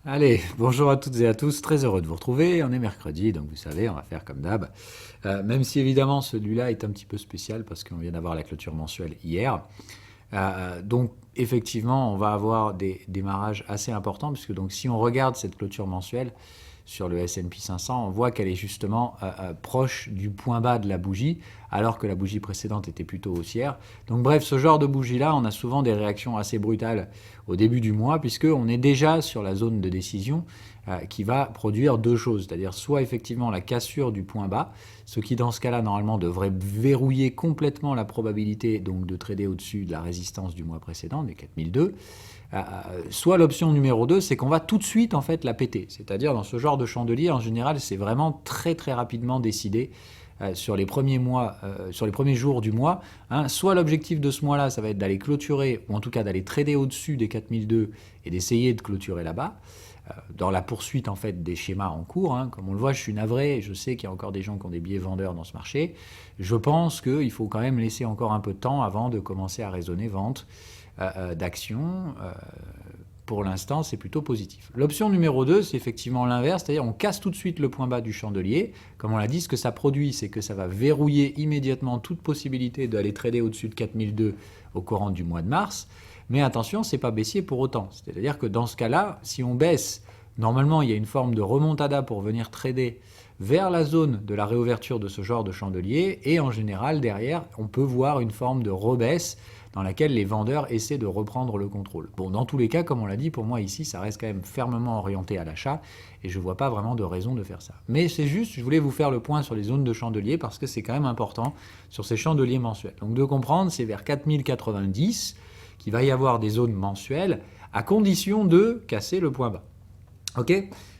Allez, bonjour à toutes et à tous, très heureux de vous retrouver. On est mercredi, donc vous savez, on va faire comme d'hab. Même si évidemment celui-là est un petit peu spécial parce qu'on vient d'avoir la clôture mensuelle hier. Donc effectivement, on va avoir des démarrages assez importants puisque donc si on regarde cette clôture mensuelle sur le S&P 500, on voit qu'elle est justement proche du point bas de la bougie, alors que la bougie précédente était plutôt haussière. Donc bref, ce genre de bougie-là, on a souvent des réactions assez brutales au début du mois, puisqu'on est déjà sur la zone de décision qui va produire deux choses, c'est-à-dire soit effectivement la cassure du point bas, ce qui dans ce cas-là normalement devrait verrouiller complètement la probabilité donc de trader au-dessus de la résistance du mois précédent, des 4002, soit l'option numéro 2, c'est qu'on va tout de suite en fait la péter. C'est-à-dire dans ce genre de chandelier, en général, c'est vraiment très très rapidement décidé sur les premiers mois, sur les premiers jours du mois. Soit l'objectif de ce mois-là, ça va être d'aller clôturer, ou en tout cas d'aller trader au-dessus des 4002 et d'essayer de clôturer là-bas. Dans la poursuite en fait des schémas en cours, comme on le voit, je suis navré, je sais qu'il y a encore des gens qui ont des billets vendeurs dans ce marché. Je pense qu'il faut quand même laisser encore un peu de temps avant de commencer à raisonner vente d'actions. Pour l'instant, c'est plutôt positif. L'option numéro 2, c'est effectivement l'inverse, c'est-à-dire on casse tout de suite le point bas du chandelier. Comme on l'a dit, ce que ça produit, c'est que ça va verrouiller immédiatement toute possibilité d'aller trader au-dessus de 4002 au courant du mois de mars. Mais attention, c'est pas baissier pour autant. C'est-à-dire que dans ce cas-là, si on baisse, normalement, il y a une forme de remontada pour venir trader vers la zone de la réouverture de ce genre de chandelier. Et en général, derrière, on peut voir une forme de rebaisse dans laquelle les vendeurs essaient de reprendre le contrôle. Bon, dans tous les cas, comme on l'a dit, pour moi ici, ça reste quand même fermement orienté à l'achat et je ne vois pas vraiment de raison de faire ça. Mais c'est juste, je voulais vous faire le point sur les zones de chandelier parce que c'est quand même important sur ces chandeliers mensuels. Donc de comprendre, c'est vers 4090 qu'il va y avoir des zones mensuelles à condition de casser le point bas. Ok ?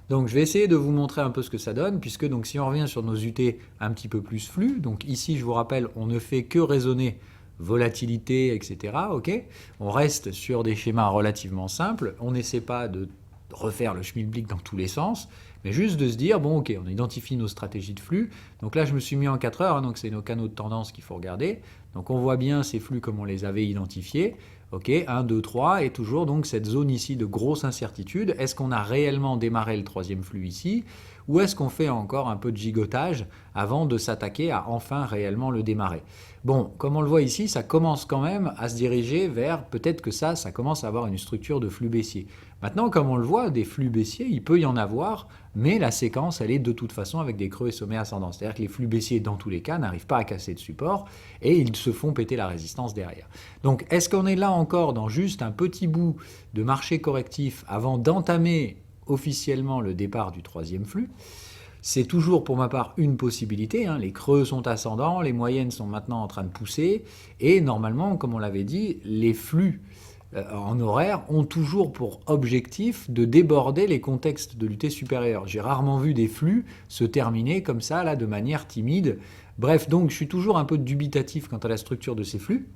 Donc je vais essayer de vous montrer un peu ce que ça donne, puisque donc si on revient sur nos UT un petit peu plus flux, donc ici je vous rappelle, on ne fait que raisonner volatilité, etc. Ok, on reste sur des schémas relativement simples. On n'essaie pas de refaire le schmilblick dans tous les sens, mais juste de se dire, bon ok, on identifie nos stratégies de flux. Donc là, je me suis mis en 4 heures, donc c'est nos canaux de tendance qu'il faut regarder. Donc on voit bien ces flux comme on les avait identifiés. Ok, 1, 2, 3, et toujours donc cette zone ici de grosse incertitude. Est-ce qu'on a réellement démarré le troisième flux ici, ou est-ce qu'on fait encore un peu de gigotage avant de s'attaquer à enfin réellement le démarrer? Bon, comme on le voit ici, ça commence quand même à se diriger vers, peut-être que ça commence à avoir une structure de flux baissier. Maintenant, comme on le voit, des flux baissiers, il peut y en avoir, mais la séquence, elle est de toute façon avec des creux et sommets ascendants. C'est-à-dire que les flux baissiers, dans tous les cas, n'arrivent pas à casser de support et ils se font péter la résistance derrière. Donc, est-ce qu'on est là encore dans juste un petit bout de marché correctif avant d'entamer officiellement le départ du troisième flux? C'est toujours pour ma part une possibilité, les creux sont ascendants, les moyennes sont maintenant en train de pousser, et normalement, comme on l'avait dit, les flux en horaire ont toujours pour objectif de déborder les contextes de l'UT supérieure. J'ai rarement vu des flux se terminer comme ça, là, de manière timide. Bref, donc je suis toujours un peu dubitatif quant à la structure de ces flux.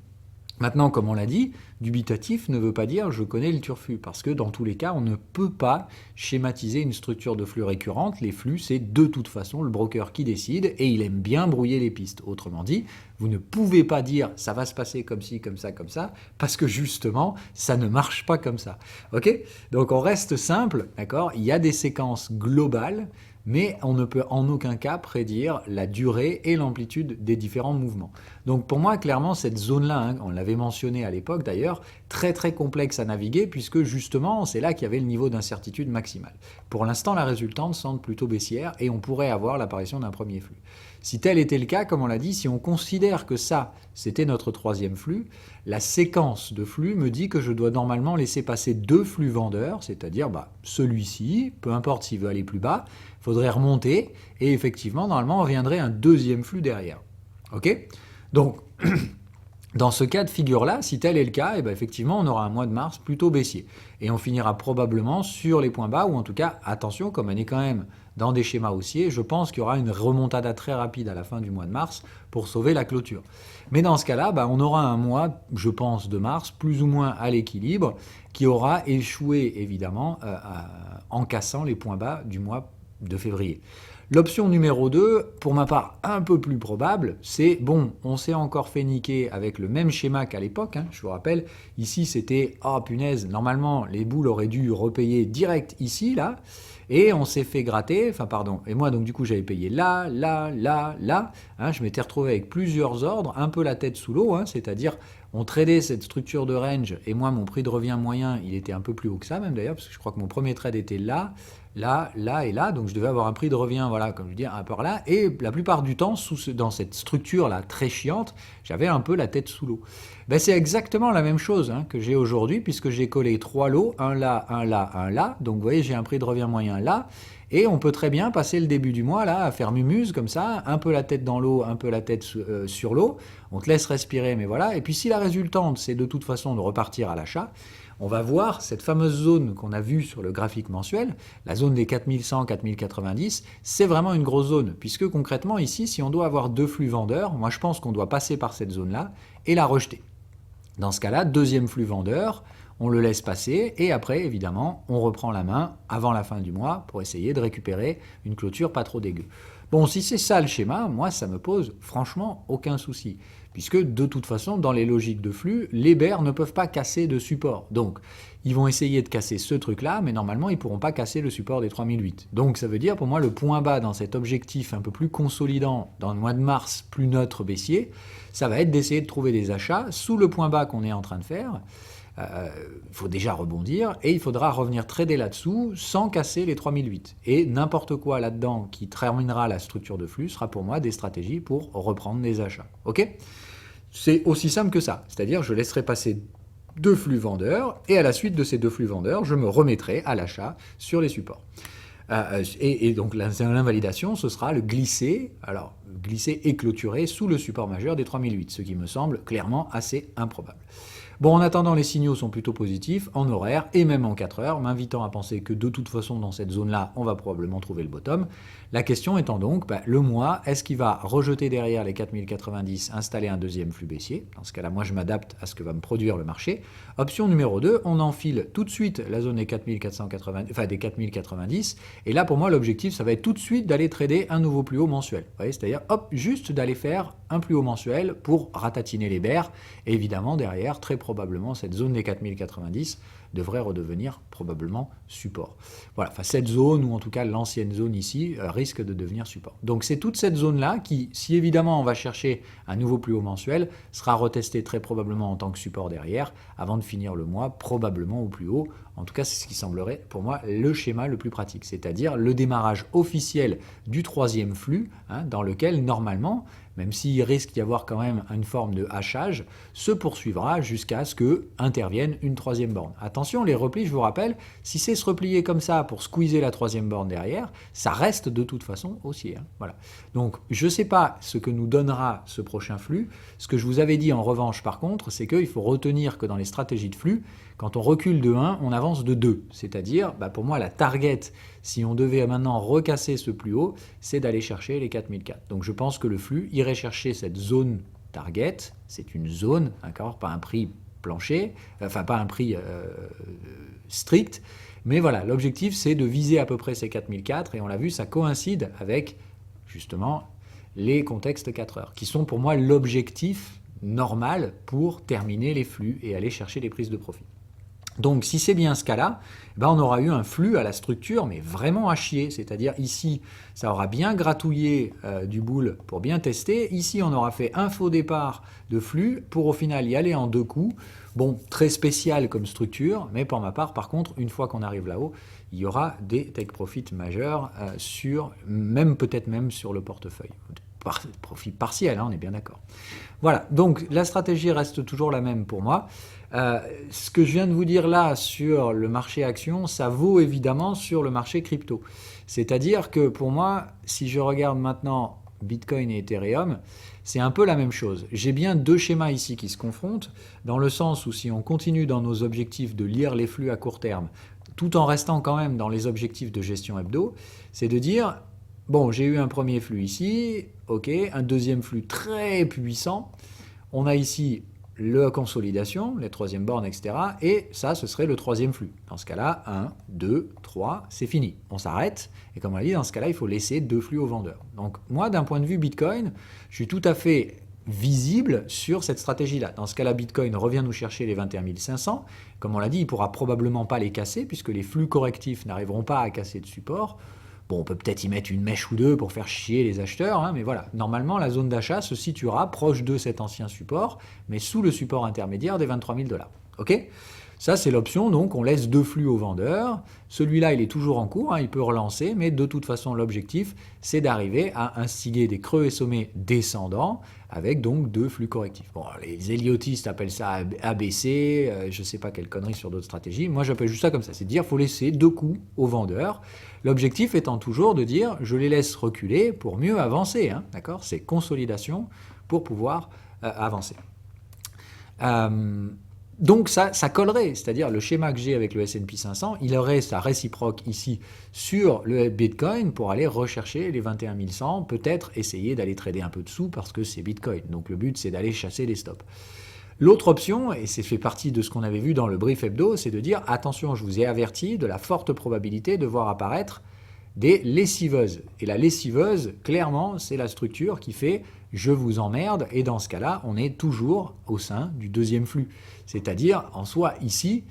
Maintenant, comme on l'a dit, dubitatif ne veut pas dire je connais le turfu, parce que dans tous les cas, on ne peut pas schématiser une structure de flux récurrente. Les flux, c'est de toute façon le broker qui décide, et il aime bien brouiller les pistes. Autrement dit, vous ne pouvez pas dire ça va se passer comme ci, comme ça, parce que justement, ça ne marche pas comme ça. Ok ? Donc on reste simple, d'accord ? Il y a des séquences globales, mais on ne peut en aucun cas prédire la durée et l'amplitude des différents mouvements. Donc pour moi, clairement, cette zone-là, on l'avait mentionné à l'époque d'ailleurs, très très complexe à naviguer, puisque justement, c'est là qu'il y avait le niveau d'incertitude maximal. Pour l'instant, la résultante semble plutôt baissière, et on pourrait avoir l'apparition d'un premier flux. Si tel était le cas, comme on l'a dit, si on considère que ça, c'était notre troisième flux, la séquence de flux me dit que je dois normalement laisser passer deux flux vendeurs, c'est-à-dire celui-ci, peu importe s'il veut aller plus bas, il faudrait remonter, et effectivement, normalement, on reviendrait un deuxième flux derrière. Ok ? Donc, dans ce cas de figure-là, si tel est le cas, effectivement, on aura un mois de mars plutôt baissier. Et on finira probablement sur les points bas, ou en tout cas, attention, comme on est quand même dans des schémas haussiers, je pense qu'il y aura une remontada très rapide à la fin du mois de mars pour sauver la clôture. Mais dans ce cas-là, on aura un mois, je pense, de mars, plus ou moins à l'équilibre, qui aura échoué, évidemment, en cassant les points bas du mois de février. L'option numéro 2, pour ma part un peu plus probable, c'est bon, on s'est encore fait niquer avec le même schéma qu'à l'époque, hein, je vous rappelle, ici c'était, oh punaise, normalement les boules auraient dû repayer direct ici, là, et on s'est fait gratter, enfin pardon, et moi donc du coup j'avais payé là, là, là, là, hein, je m'étais retrouvé avec plusieurs ordres, un peu la tête sous l'eau, hein, c'est-à-dire on tradait cette structure de range, et moi mon prix de revient moyen, il était un peu plus haut que ça même d'ailleurs, parce que je crois que mon premier trade était là, là, là et là, donc je devais avoir un prix de revient, voilà, comme je dis, un peu là, et la plupart du temps, dans cette structure-là très chiante, j'avais un peu la tête sous l'eau. Ben, c'est exactement la même chose hein, que j'ai aujourd'hui, puisque j'ai collé 3 lots, un là, un là, un là, donc vous voyez, j'ai un prix de revient moyen là, et on peut très bien passer le début du mois là à faire mumuse comme ça, un peu la tête dans l'eau, un peu la tête sur l'eau, on te laisse respirer, mais voilà, et puis si la résultante, c'est de toute façon de repartir à l'achat, on va voir cette fameuse zone qu'on a vue sur le graphique mensuel, la zone des 4100-4090, c'est vraiment une grosse zone, puisque concrètement ici, si on doit avoir 2 flux vendeurs, moi je pense qu'on doit passer par cette zone-là et la rejeter. Dans ce cas-là, deuxième flux vendeur, on le laisse passer et après, évidemment, on reprend la main avant la fin du mois pour essayer de récupérer une clôture pas trop dégueu. Bon, si c'est ça le schéma, moi ça me pose franchement aucun souci. Puisque de toute façon, dans les logiques de flux, les bears ne peuvent pas casser de support. Donc, ils vont essayer de casser ce truc-là, mais normalement, ils ne pourront pas casser le support des 3008. Donc, ça veut dire, pour moi, le point bas dans cet objectif un peu plus consolidant dans le mois de mars, plus neutre baissier, ça va être d'essayer de trouver des achats sous le point bas qu'on est en train de faire. Il faut déjà rebondir et il faudra revenir trader là-dessous sans casser les 3008. Et n'importe quoi là-dedans qui terminera la structure de flux sera pour moi des stratégies pour reprendre des achats. Ok ? C'est aussi simple que ça. C'est-à-dire je laisserai passer 2 flux vendeurs et à la suite de ces 2 flux vendeurs, je me remettrai à l'achat sur les supports. Et donc l'invalidation, ce sera le glisser, alors glisser et clôturer sous le support majeur des 3008, ce qui me semble clairement assez improbable. Bon, en attendant, les signaux sont plutôt positifs en horaire et même en 4 heures, m'invitant à penser que de toute façon, dans cette zone-là, on va probablement trouver le bottom. La question étant donc, le mois, est-ce qu'il va rejeter derrière les 4090, installer un deuxième flux baissier? Dans ce cas-là, moi, je m'adapte à ce que va me produire le marché. Option numéro 2, on enfile tout de suite la zone des 4480, enfin des 4090. Et là, pour moi, l'objectif, ça va être tout de suite d'aller trader un nouveau plus haut mensuel. Vous voyez, c'est-à-dire, hop, juste d'aller faire un plus haut mensuel pour ratatiner les bears. Et évidemment, derrière, très probablement, cette zone des 4090 devrait redevenir probablement support. Voilà, enfin cette zone, ou en tout cas l'ancienne zone ici, risque de devenir support. Donc c'est toute cette zone-là qui, si évidemment on va chercher un nouveau plus haut mensuel, sera retestée très probablement en tant que support derrière, avant de finir le mois probablement au plus haut. En tout cas, c'est ce qui semblerait pour moi le schéma le plus pratique, c'est-à-dire le démarrage officiel du troisième flux, dans lequel normalement, même s'il risque d'y avoir quand même une forme de hachage, se poursuivra jusqu'à ce que intervienne une troisième borne. Attention, les replis, je vous rappelle, si c'est se replier comme ça pour squeezer la troisième borne derrière, ça reste de toute façon haussier. Voilà. Donc, je ne sais pas ce que nous donnera ce prochain flux. Ce que je vous avais dit en revanche, par contre, c'est qu'il faut retenir que dans les stratégies de flux, quand on recule de 1, on avance de 2. C'est-à-dire, pour moi, la target, si on devait maintenant recasser ce plus haut, c'est d'aller chercher les 4004. Donc je pense que le flux irait chercher cette zone target, c'est une zone, d'accord, pas un prix plancher, enfin pas un prix strict, mais voilà, l'objectif c'est de viser à peu près ces 4004, et on l'a vu, ça coïncide avec justement les contextes 4 heures, qui sont pour moi l'objectif normal pour terminer les flux et aller chercher les prises de profit. Donc si c'est bien ce cas-là, on aura eu un flux à la structure, mais vraiment à chier. C'est-à-dire ici, ça aura bien gratouillé du boule pour bien tester. Ici, on aura fait un faux départ de flux pour au final y aller en 2 coups. Bon, très spécial comme structure, mais pour ma part, par contre, une fois qu'on arrive là-haut, il y aura des take profits majeurs peut-être même sur le portefeuille. Profit partiel, on est bien d'accord. Voilà, donc la stratégie reste toujours la même pour moi. Ce que je viens de vous dire là sur le marché action, ça vaut évidemment sur le marché crypto. C'est-à-dire que pour moi, si je regarde maintenant Bitcoin et Ethereum, c'est un peu la même chose. J'ai bien 2 schémas ici qui se confrontent, dans le sens où si on continue dans nos objectifs de lire les flux à court terme, tout en restant quand même dans les objectifs de gestion hebdo, c'est de dire, bon, j'ai eu un premier flux ici, ok, un deuxième flux très puissant, on a ici la consolidation, les troisième bornes, etc. Et ça, ce serait le troisième flux. Dans ce cas-là, 1, 2, 3, c'est fini. On s'arrête. Et comme on l'a dit, dans ce cas-là, il faut laisser 2 flux au vendeur. Donc moi, d'un point de vue Bitcoin, je suis tout à fait visible sur cette stratégie-là. Dans ce cas-là, Bitcoin revient nous chercher les 21 500. Comme on l'a dit, il ne pourra probablement pas les casser, puisque les flux correctifs n'arriveront pas à casser de support. Bon, on peut peut-être y mettre une mèche ou deux pour faire chier les acheteurs, hein, mais voilà. Normalement, la zone d'achat se situera proche de cet ancien support, mais sous le support intermédiaire des 23 000 $. OK ? Ça, c'est l'option, donc on laisse 2 flux au vendeur. Celui-là, il est toujours en cours, hein, il peut relancer, mais de toute façon, l'objectif, c'est d'arriver à instiguer des creux et sommets descendants, avec donc 2 flux correctifs. Bon, les héliotistes appellent ça ABC, je ne sais pas quelle connerie sur d'autres stratégies. Moi, j'appelle juste ça comme ça, c'est de dire qu'il faut laisser 2 coups au vendeur. L'objectif étant toujours de dire, je les laisse reculer pour mieux avancer, hein, d'accord ? C'est consolidation pour pouvoir avancer. Donc ça collerait, c'est-à-dire le schéma que j'ai avec le S&P 500, il aurait sa réciproque ici sur le Bitcoin pour aller rechercher les 21 100, peut-être essayer d'aller trader un peu dessous parce que c'est Bitcoin. Donc le but, c'est d'aller chasser les stops. L'autre option, et c'est fait partie de ce qu'on avait vu dans le brief hebdo, c'est de dire attention, je vous ai averti de la forte probabilité de voir apparaître des lessiveuses. Et la lessiveuse, clairement, c'est la structure qui fait je vous emmerde, et dans ce cas-là, on est toujours au sein du deuxième flux. C'est-à-dire, en soi, ici,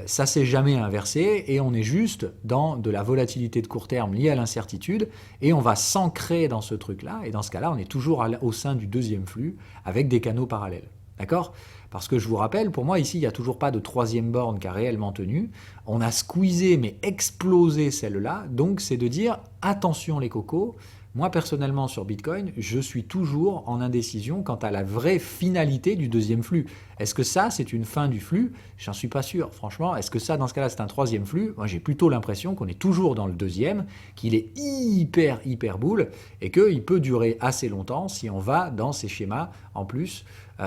ça s'est jamais inversé, et on est juste dans de la volatilité de court terme liée à l'incertitude, et on va s'ancrer dans ce truc-là, et dans ce cas-là, on est toujours au sein du deuxième flux, avec des canaux parallèles. D'accord ? Parce que je vous rappelle, pour moi, ici, il n'y a toujours pas de troisième borne qui a réellement tenu. On a squeezé, mais explosé celle-là. Donc, c'est de dire, attention les cocos. Moi, personnellement, sur Bitcoin, je suis toujours en indécision quant à la vraie finalité du deuxième flux. Est-ce que ça, c'est une fin du flux ? J'en suis pas sûr. Franchement, est-ce que ça, dans ce cas-là, c'est un troisième flux ? Moi, j'ai plutôt l'impression qu'on est toujours dans le deuxième, qu'il est hyper boule, et qu'il peut durer assez longtemps si on va dans ces schémas, en plus,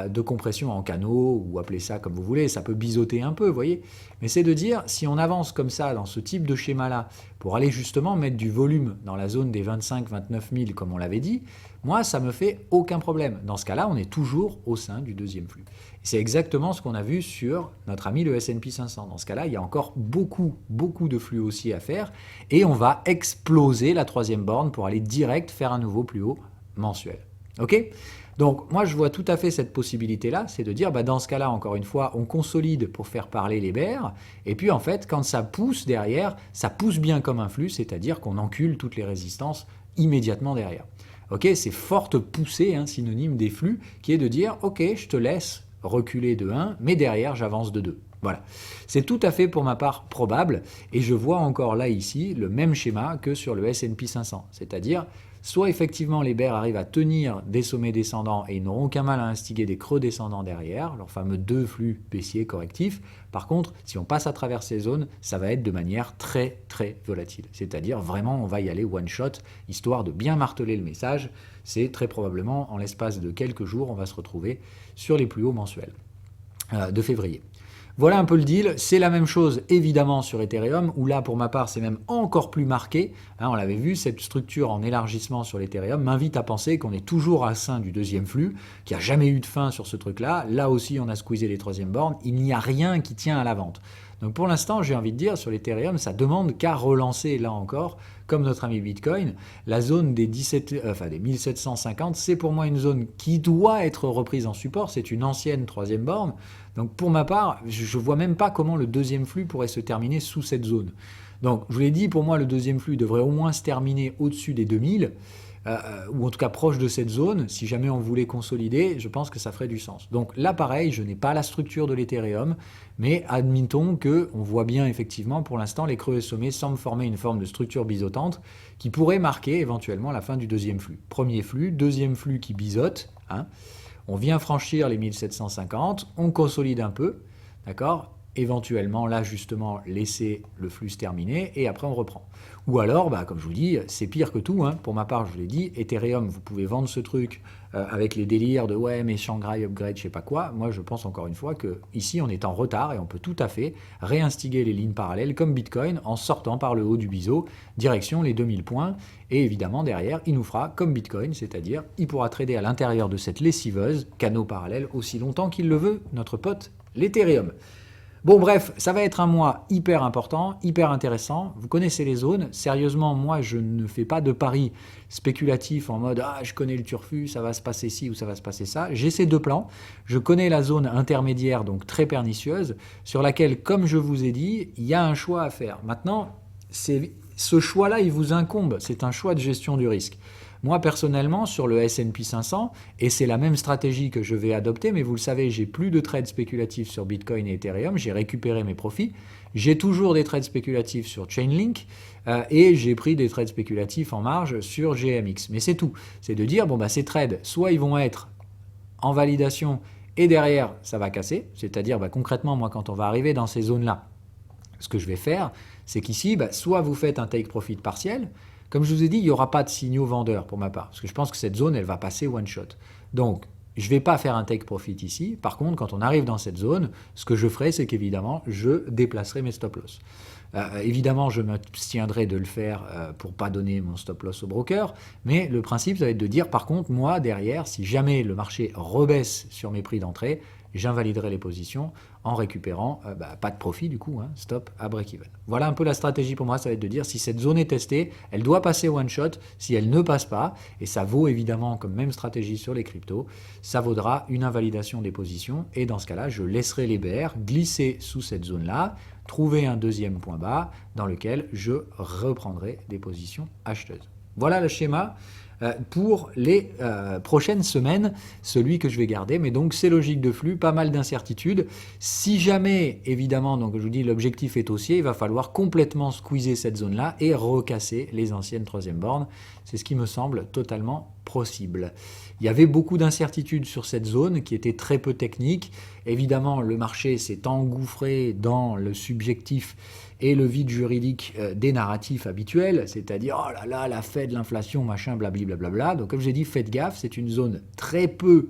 de compression en canaux, ou appelez ça comme vous voulez, ça peut biseauter un peu, vous voyez. Mais c'est de dire, si on avance comme ça, dans ce type de schéma-là, pour aller justement mettre du volume dans la zone des 25-29 000, comme on l'avait dit, moi, ça me fait aucun problème. Dans ce cas-là, on est toujours au sein du deuxième flux. Et c'est exactement ce qu'on a vu sur notre ami le S&P 500. Dans ce cas-là, il y a encore beaucoup de flux haussiers à faire, et on va exploser la troisième borne pour aller direct faire un nouveau plus haut mensuel. OK ? Donc moi je vois tout à fait cette possibilité-là, c'est de dire dans ce cas-là, encore une fois, on consolide pour faire parler les bears, et puis en fait quand ça pousse derrière, ça pousse bien comme un flux, c'est-à-dire qu'on encule toutes les résistances immédiatement derrière. Ok, c'est forte poussée, synonyme des flux, qui est de dire ok, je te laisse reculer de 1, mais derrière j'avance de 2. Voilà, c'est tout à fait pour ma part probable, et je vois encore là ici le même schéma que sur le S&P 500, c'est-à-dire soit effectivement les bears arrivent à tenir des sommets descendants et ils n'auront aucun mal à instiguer des creux descendants derrière, leurs fameux 2 flux baissiers correctifs. Par contre, si on passe à travers ces zones, ça va être de manière très volatile. C'est-à-dire vraiment on va y aller one shot, histoire de bien marteler le message. C'est très probablement en l'espace de quelques jours, on va se retrouver sur les plus hauts mensuels de février. Voilà un peu le deal. C'est la même chose évidemment sur Ethereum, où là pour ma part c'est même encore plus marqué. On l'avait vu, cette structure en élargissement sur l'Ethereum m'invite à penser qu'on est toujours à sein du deuxième flux, qu'il n'y a jamais eu de fin sur ce truc-là. Là aussi on a squeezé les troisièmes bornes, il n'y a rien qui tient à la vente. Donc pour l'instant, j'ai envie de dire, sur l'Ethereum, ça demande qu'à relancer là encore, comme notre ami Bitcoin, la zone des 1750, c'est pour moi une zone qui doit être reprise en support, c'est une ancienne troisième borne. Donc pour ma part, je ne vois même pas comment le deuxième flux pourrait se terminer sous cette zone. Donc je vous l'ai dit, pour moi le deuxième flux devrait au moins se terminer au-dessus des 2000, ou en tout cas proche de cette zone. Si jamais on voulait consolider, je pense que ça ferait du sens. Donc là pareil, je n'ai pas la structure de l'Ethereum, mais admettons qu'on voit bien effectivement pour l'instant les creux et sommets semblent former une forme de structure biseautante qui pourrait marquer éventuellement la fin du deuxième flux. Premier flux, deuxième flux qui biseaute, on vient franchir les 1750, on consolide un peu, d'accord ? éventuellement, là, justement, laisser le flux se terminer et après, on reprend. Ou alors, comme je vous dis, c'est pire que tout. Pour ma part, je vous l'ai dit, Ethereum, vous pouvez vendre ce truc avec les délires de ouais, mais Shanghai upgrade, je sais pas quoi. Moi, je pense encore une fois que ici, on est en retard et on peut tout à fait réinstiguer les lignes parallèles comme Bitcoin en sortant par le haut du biseau, direction les 2000 points. Et évidemment, derrière, il nous fera comme Bitcoin, c'est-à-dire il pourra trader à l'intérieur de cette lessiveuse, canaux parallèles, aussi longtemps qu'il le veut, notre pote, l'Ethereum. Bon bref, ça va être un mois hyper important, hyper intéressant. Vous connaissez les zones. Sérieusement, moi, je ne fais pas de paris spéculatifs en mode « Ah, je connais le turfu, ça va se passer ci ou ça va se passer ça ». J'ai ces deux plans. Je connais la zone intermédiaire, donc très pernicieuse, sur laquelle, comme je vous ai dit, il y a un choix à faire. Maintenant, ce choix-là, il vous incombe. C'est un choix de gestion du risque. Moi, personnellement, sur le S&P 500, et c'est la même stratégie que je vais adopter, mais vous le savez, j'ai plus de trades spéculatifs sur Bitcoin et Ethereum, j'ai récupéré mes profits. J'ai toujours des trades spéculatifs sur Chainlink et j'ai pris des trades spéculatifs en marge sur GMX. Mais c'est tout. C'est de dire, ces trades, soit ils vont être en validation et derrière, ça va casser. C'est-à-dire, concrètement, moi, quand on va arriver dans ces zones-là, ce que je vais faire, c'est qu'ici, soit vous faites un take profit partiel. Comme je vous ai dit, il n'y aura pas de signaux vendeurs pour ma part, parce que je pense que cette zone, elle va passer one shot. Donc, je ne vais pas faire un take profit ici. Par contre, quand on arrive dans cette zone, ce que je ferai, c'est qu'évidemment, je déplacerai mes stop loss. Évidemment, je m'abstiendrai de le faire pour ne pas donner mon stop loss au broker, mais le principe, ça va être de dire, par contre, moi, derrière, si jamais le marché rebaisse sur mes prix d'entrée, j'invaliderai les positions en récupérant pas de profit du coup, stop à break-even. Voilà un peu la stratégie pour moi, ça va être de dire si cette zone est testée, elle doit passer one shot, si elle ne passe pas, et ça vaut évidemment comme même stratégie sur les cryptos, ça vaudra une invalidation des positions, et dans ce cas-là, je laisserai les bears glisser sous cette zone-là, trouver un deuxième point bas dans lequel je reprendrai des positions acheteuses. Voilà le schéma pour les prochaines semaines, celui que je vais garder. Mais donc, c'est logique de flux, pas mal d'incertitudes. Si jamais, évidemment, donc je vous dis, l'objectif est haussier, il va falloir complètement squeezer cette zone-là et recasser les anciennes troisième bornes. C'est ce qui me semble totalement possible. Il y avait beaucoup d'incertitudes sur cette zone qui était très peu technique. Évidemment, le marché s'est engouffré dans le subjectif et le vide juridique des narratifs habituels, c'est-à-dire « Oh là là, la Fed, l'inflation, machin, blablabla ». Donc comme j'ai dit, faites gaffe, c'est une zone très peu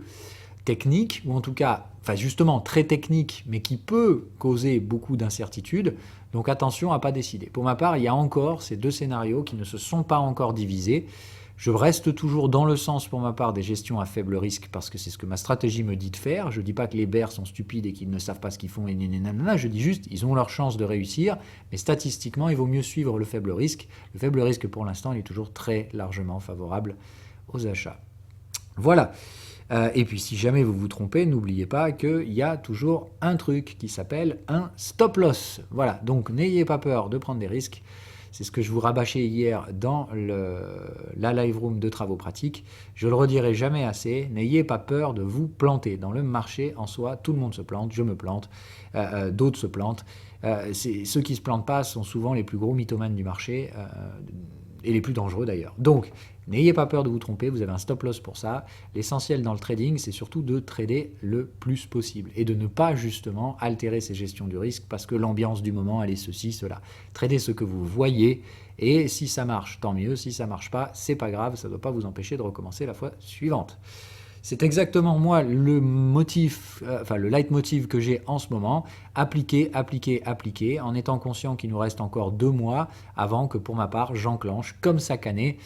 technique, ou en tout cas, justement très technique, mais qui peut causer beaucoup d'incertitudes. Donc attention à ne pas décider. Pour ma part, il y a encore ces deux scénarios qui ne se sont pas encore divisés. Je reste toujours dans le sens, pour ma part, des gestions à faible risque, parce que c'est ce que ma stratégie me dit de faire. Je ne dis pas que les bears sont stupides et qu'ils ne savent pas ce qu'ils font, et nanana. Je dis juste, ils ont leur chance de réussir, mais statistiquement, il vaut mieux suivre le faible risque. Le faible risque, pour l'instant, il est toujours très largement favorable aux achats. Voilà. Et puis, si jamais vous vous trompez, n'oubliez pas qu'il y a toujours un truc qui s'appelle un stop loss. Voilà, donc n'ayez pas peur de prendre des risques. C'est ce que je vous rabâchais hier dans la live room de travaux pratiques. Je le redirai jamais assez. N'ayez pas peur de vous planter. Dans le marché en soi, tout le monde se plante. Je me plante. D'autres se plantent. Ceux qui ne se plantent pas sont souvent les plus gros mythomanes du marché et les plus dangereux d'ailleurs. Donc, n'ayez pas peur de vous tromper. Vous avez un stop loss pour ça. L'essentiel dans le trading, c'est surtout de trader le plus possible et de ne pas justement altérer ses gestions du risque parce que l'ambiance du moment, elle est ceci, cela. Tradez ce que vous voyez et si ça marche, tant mieux. Si ça ne marche pas, c'est pas grave. Ça ne doit pas vous empêcher de recommencer la fois suivante. C'est exactement moi le motif, le leitmotiv que j'ai en ce moment. Appliquer, appliquer, appliquer, en étant conscient qu'il nous reste encore 2 mois avant que pour ma part, j'enclenche comme chaque année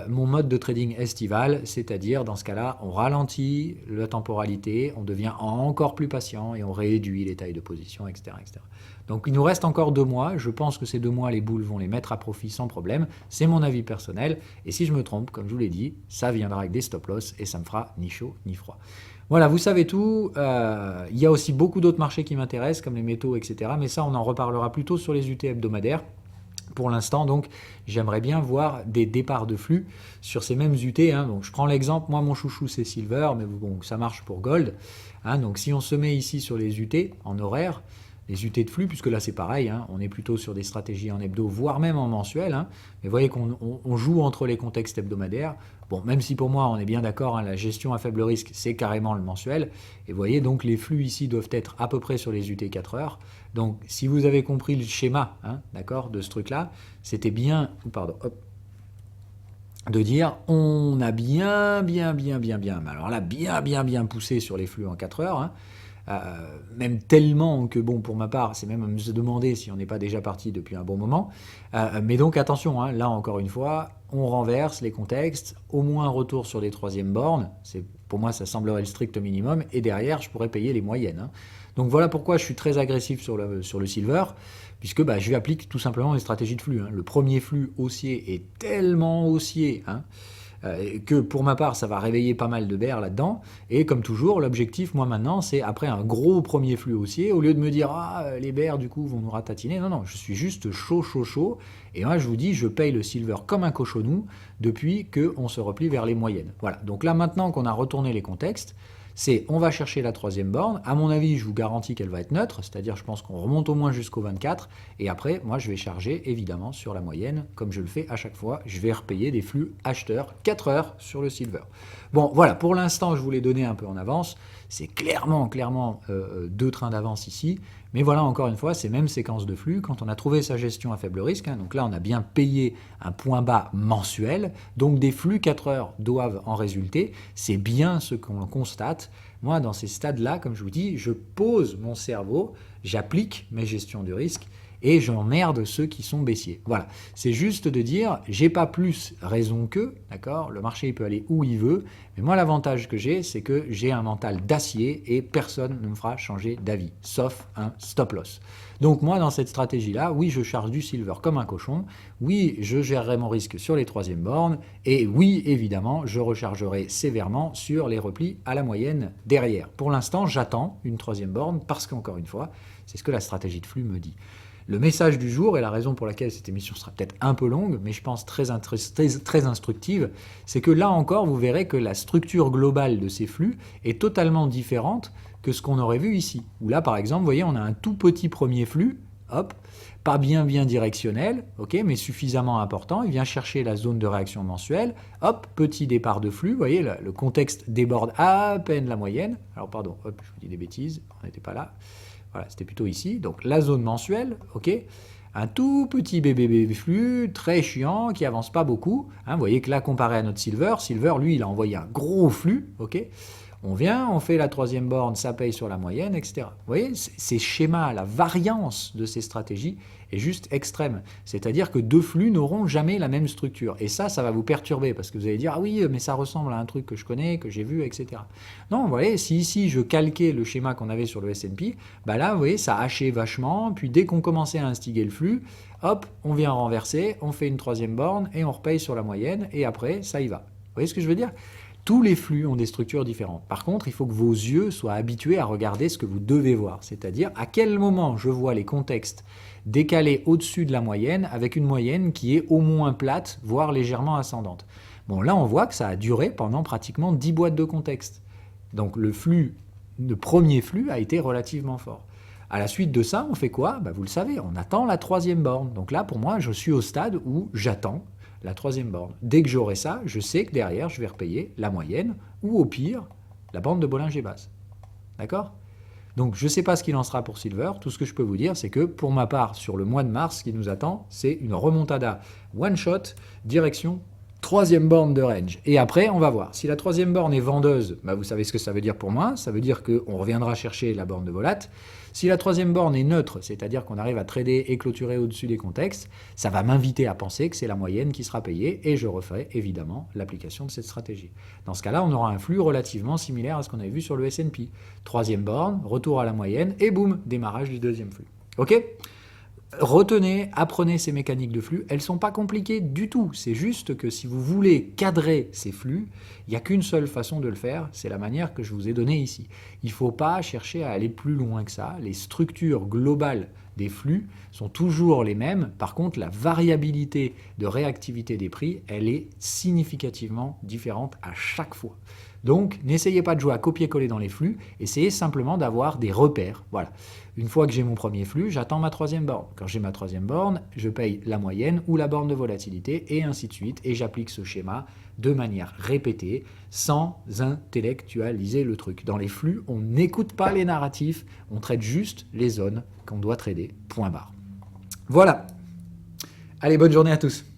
mon mode de trading estival, c'est-à-dire dans ce cas-là, on ralentit la temporalité, on devient encore plus patient et on réduit les tailles de position, etc., etc. Donc il nous reste encore 2 mois, je pense que ces 2 mois, les boules vont les mettre à profit sans problème, c'est mon avis personnel, et si je me trompe, comme je vous l'ai dit, ça viendra avec des stop-loss et ça me fera ni chaud ni froid. Voilà, vous savez tout, il y a aussi beaucoup d'autres marchés qui m'intéressent, comme les métaux, etc., mais ça on en reparlera plutôt sur les UT hebdomadaires. Pour l'instant, donc, j'aimerais bien voir des départs de flux sur ces mêmes UT. Donc, je prends l'exemple, moi, mon chouchou, c'est Silver, mais bon, ça marche pour Gold. Donc, si on se met ici sur les UT, en horaire, les UT de flux, puisque là c'est pareil, hein, on est plutôt sur des stratégies en hebdo, voire même en mensuel. Hein, mais vous voyez qu'on joue entre les contextes hebdomadaires. Bon, même si pour moi, on est bien d'accord, hein, la gestion à faible risque, c'est carrément le mensuel. Et vous voyez, donc les flux ici doivent être à peu près sur les UT 4 heures. Donc si vous avez compris le schéma, hein, d'accord, de ce truc-là, c'était bien, pardon, hop, de dire on a mais alors là, bien poussé sur les flux en 4 heures, hein, même tellement que, bon, pour ma part, c'est même à me se demander si on n'est pas déjà parti depuis un bon moment. Mais donc, attention, hein, là, encore une fois, on renverse les contextes, au moins un retour sur les troisièmes bornes, pour moi, ça semblerait le strict minimum, et derrière, je pourrais payer les moyennes. Hein. Donc, voilà pourquoi je suis très agressif sur le silver, puisque je lui applique tout simplement les stratégies de flux. Hein. Le premier flux haussier est tellement haussier, hein, que pour ma part, ça va réveiller pas mal de bears là-dedans. Et comme toujours, l'objectif, moi maintenant, c'est après un gros premier flux haussier, au lieu de me dire « Ah, les bears, du coup, vont nous ratatiner », non, je suis juste chaud. Et moi, je vous dis, je paye le silver comme un cochonou depuis qu'on se replie vers les moyennes. Voilà, donc là, maintenant qu'on a retourné les contextes, on va chercher la troisième borne. À mon avis, je vous garantis qu'elle va être neutre, c'est-à-dire je pense qu'on remonte au moins jusqu'au 24. Et après, moi, je vais charger évidemment sur la moyenne, comme je le fais à chaque fois. Je vais repayer des flux acheteurs 4 heures sur le silver. Bon, voilà, pour l'instant, je vous l'ai donné un peu en avance. C'est clairement 2 trains d'avance ici. Mais voilà, encore une fois, ces mêmes séquences de flux, quand on a trouvé sa gestion à faible risque, hein, donc là, on a bien payé un point bas mensuel, donc des flux 4 heures doivent en résulter. C'est bien ce qu'on constate. Moi, dans ces stades-là, comme je vous dis, je pose mon cerveau, j'applique mes gestions du risque, et j'emmerde ceux qui sont baissiers. Voilà, c'est juste de dire, j'ai pas plus raison qu'eux, d'accord ? Le marché, il peut aller où il veut, mais moi, l'avantage que j'ai, c'est que j'ai un mental d'acier et personne ne me fera changer d'avis, sauf un stop loss. Donc moi, dans cette stratégie-là, oui, je charge du silver comme un cochon, oui, je gérerai mon risque sur les troisièmes bornes, et oui, évidemment, je rechargerai sévèrement sur les replis à la moyenne derrière. Pour l'instant, j'attends une troisième borne, parce qu'encore une fois, c'est ce que la stratégie de flux me dit. Le message du jour, et la raison pour laquelle cette émission sera peut-être un peu longue, mais je pense très instructive, c'est que là encore, vous verrez que la structure globale de ces flux est totalement différente que ce qu'on aurait vu ici. Où là, par exemple, vous voyez, on a un tout petit premier flux, hop, pas bien directionnel, ok, mais suffisamment important. Il vient chercher la zone de réaction mensuelle, hop, petit départ de flux, vous voyez, le contexte déborde à peine la moyenne. Alors pardon, hop, je vous dis des bêtises, on n'était pas là. Voilà, c'était plutôt ici. Donc la zone mensuelle, ok, un tout petit bébé flux, très chiant, qui avance pas beaucoup. Hein, vous voyez que là, comparé à notre silver, lui, il a envoyé un gros flux, ok. On vient, on fait la troisième borne, ça paye sur la moyenne, etc. Vous voyez, ces schémas, la variance de ces stratégies est juste extrême. C'est-à-dire que 2 flux n'auront jamais la même structure. Et ça va vous perturber, parce que vous allez dire « Ah oui, mais ça ressemble à un truc que je connais, que j'ai vu, etc. » Non, vous voyez, si ici je calquais le schéma qu'on avait sur le S&P, là, vous voyez, ça hachait vachement, puis dès qu'on commençait à instiguer le flux, hop, on vient renverser, on fait une troisième borne, et on repaye sur la moyenne, et après, ça y va. Vous voyez ce que je veux dire ? Tous les flux ont des structures différentes. Par contre, il faut que vos yeux soient habitués à regarder ce que vous devez voir, c'est-à-dire à quel moment je vois les contextes décalés au-dessus de la moyenne avec une moyenne qui est au moins plate, voire légèrement ascendante. Bon, là, on voit que ça a duré pendant pratiquement 10 boîtes de contexte. Donc le premier flux a été relativement fort. À la suite de ça, on fait quoi ? Vous le savez, on attend la troisième borne. Donc là, pour moi, je suis au stade où j'attends la troisième borne. Dès que j'aurai ça, je sais que derrière, je vais repayer la moyenne ou au pire, la bande de Bollinger basse. D'accord ? Donc, je ne sais pas ce qu'il en sera pour Silver. Tout ce que je peux vous dire, c'est que pour ma part, sur le mois de mars, ce qui nous attend, c'est une remontada one shot, direction troisième borne de range. Et après, on va voir. Si la troisième borne est vendeuse, vous savez ce que ça veut dire pour moi. Ça veut dire qu'on reviendra chercher la borne de Volat. Si la troisième borne est neutre, c'est-à-dire qu'on arrive à trader et clôturer au-dessus des contextes, ça va m'inviter à penser que c'est la moyenne qui sera payée et je referai évidemment l'application de cette stratégie. Dans ce cas-là, on aura un flux relativement similaire à ce qu'on avait vu sur le S&P. Troisième borne, retour à la moyenne et boum, démarrage du deuxième flux. Ok ? Retenez, apprenez ces mécaniques de flux, elles ne sont pas compliquées du tout, c'est juste que si vous voulez cadrer ces flux, il n'y a qu'une seule façon de le faire, c'est la manière que je vous ai donnée ici. Il ne faut pas chercher à aller plus loin que ça, les structures globales des flux sont toujours les mêmes, par contre la variabilité de réactivité des prix, elle est significativement différente à chaque fois. Donc, n'essayez pas de jouer à copier-coller dans les flux, essayez simplement d'avoir des repères. Voilà. Une fois que j'ai mon premier flux, j'attends ma troisième borne. Quand j'ai ma troisième borne, je paye la moyenne ou la borne de volatilité, et ainsi de suite, et j'applique ce schéma de manière répétée, sans intellectualiser le truc. Dans les flux, on n'écoute pas les narratifs, on traite juste les zones qu'on doit trader, point barre. Voilà. Allez, bonne journée à tous.